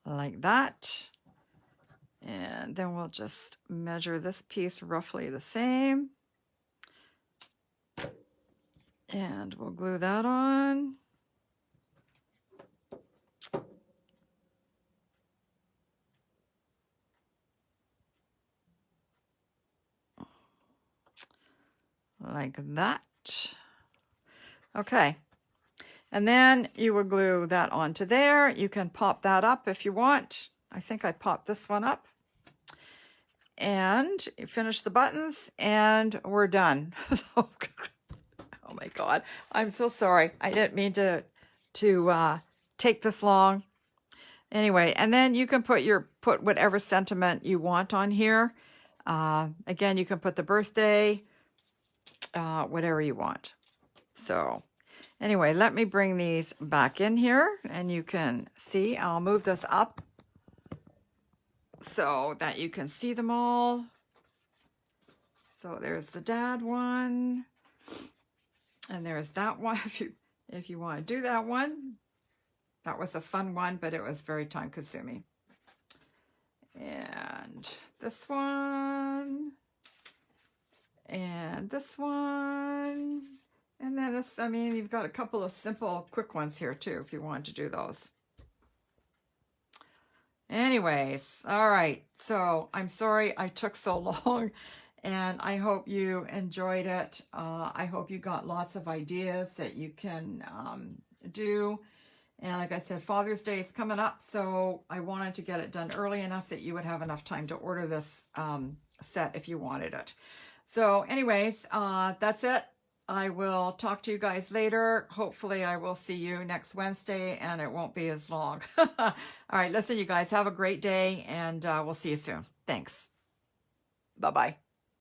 Like that. And then we'll just measure this piece roughly the same. And we'll glue that on. Like that. Okay. And then you would glue that onto there. You can pop that up if you want. I think I popped this one up. And you finish the buttons and we're done. Oh my God. I'm so sorry. I didn't mean to take this long. Anyway, and then you can put whatever sentiment you want on here. Again, you can put the birthday, whatever you want. So anyway, let me bring these back in here and you can see. I'll move this up so that you can see them all. So there's the dad one. And there's that one if you want to do that one. That was a fun one, but it was very time consuming. And this one. And this one. And then this, I mean, you've got a couple of simple, quick ones here too, if you want to do those. Anyways, all right. So I'm sorry I took so long. And I hope you enjoyed it. I hope you got lots of ideas that you can do. And like I said, Father's Day is coming up, so I wanted to get it done early enough that you would have enough time to order this set if you wanted it. So anyways, that's it. I will talk to you guys later. Hopefully I will see you next Wednesday and it won't be as long. All right, listen, you guys, have a great day and we'll see you soon. Thanks. Bye-bye.